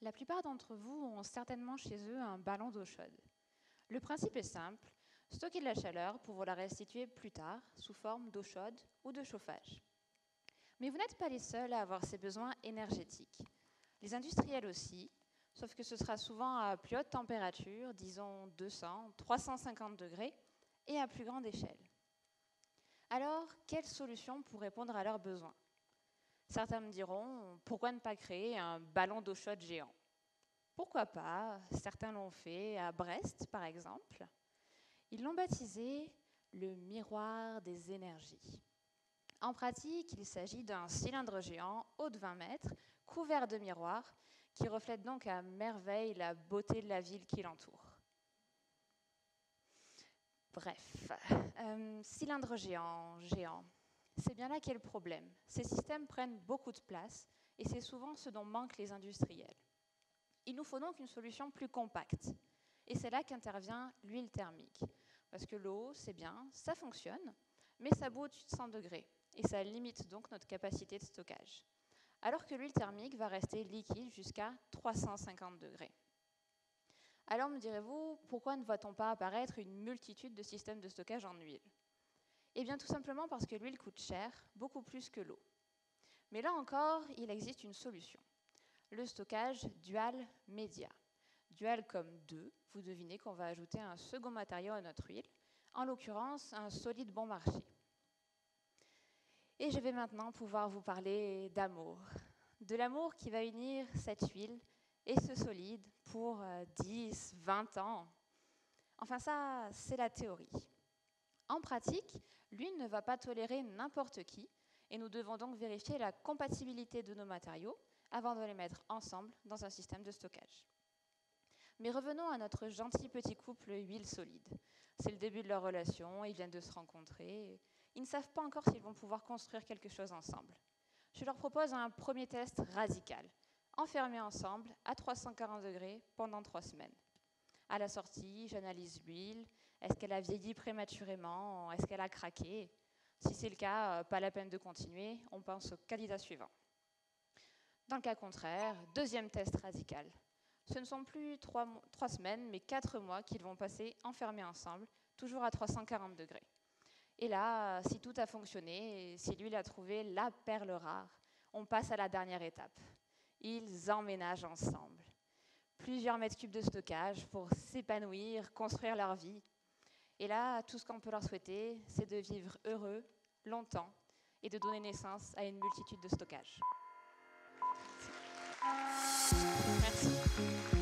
La plupart d'entre vous ont certainement chez eux un ballon d'eau chaude. Le principe est simple, stocker de la chaleur pour vous la restituer plus tard sous forme d'eau chaude ou de chauffage. Mais vous n'êtes pas les seuls à avoir ces besoins énergétiques. Les industriels aussi, sauf que ce sera souvent à plus haute température, disons 200, 350 degrés, et à plus grande échelle. Alors, quelle solution pour répondre à leurs besoins ? Certains me diront, pourquoi ne pas créer un ballon d'eau chaude géant ? Pourquoi pas ? Certains l'ont fait à Brest, par exemple. Ils l'ont baptisé le miroir des énergies. En pratique, il s'agit d'un cylindre géant haut de 20 mètres, couvert de miroirs, qui reflète donc à merveille la beauté de la ville qui l'entoure. Bref, cylindre géant. C'est bien là qu'est le problème. Ces systèmes prennent beaucoup de place et c'est souvent ce dont manquent les industriels. Il nous faut donc une solution plus compacte. Et c'est là qu'intervient l'huile thermique. Parce que l'eau, c'est bien, ça fonctionne, mais ça bout au-dessus de 100 degrés. Et ça limite donc notre capacité de stockage. Alors que l'huile thermique va rester liquide jusqu'à 350 degrés. Alors me direz-vous, pourquoi ne voit-on pas apparaître une multitude de systèmes de stockage en huile ? Eh bien tout simplement parce que l'huile coûte cher, beaucoup plus que l'eau. Mais là encore, il existe une solution. Le stockage dual média. Dual comme 2, vous devinez qu'on va ajouter un second matériau à notre huile, en l'occurrence un solide bon marché. Et je vais maintenant pouvoir vous parler d'amour. De l'amour qui va unir cette huile et ce solide pour 10, 20 ans. Enfin ça, c'est la théorie. En pratique, l'huile ne va pas tolérer n'importe qui et nous devons donc vérifier la compatibilité de nos matériaux avant de les mettre ensemble dans un système de stockage. Mais revenons à notre gentil petit couple huile solide. C'est le début de leur relation, ils viennent de se rencontrer. Ils ne savent pas encore s'ils vont pouvoir construire quelque chose ensemble. Je leur propose un premier test radical, enfermés ensemble à 340 degrés pendant 3 semaines. À la sortie, j'analyse l'huile. Est-ce qu'elle a vieilli prématurément ? Est-ce qu'elle a craqué ? Si c'est le cas, pas la peine de continuer, on pense au candidat suivant. Dans le cas contraire, deuxième test radical. Ce ne sont plus 3 semaines, mais 4 mois qu'ils vont passer enfermés ensemble, toujours à 340 degrés. Et là, si tout a fonctionné, si l'huile a trouvé la perle rare, on passe à la dernière étape. Ils emménagent ensemble. Plusieurs mètres cubes de stockage pour s'épanouir, construire leur vie. Et là, tout ce qu'on peut leur souhaiter, c'est de vivre heureux, longtemps, et de donner naissance à une multitude de stockages. Merci.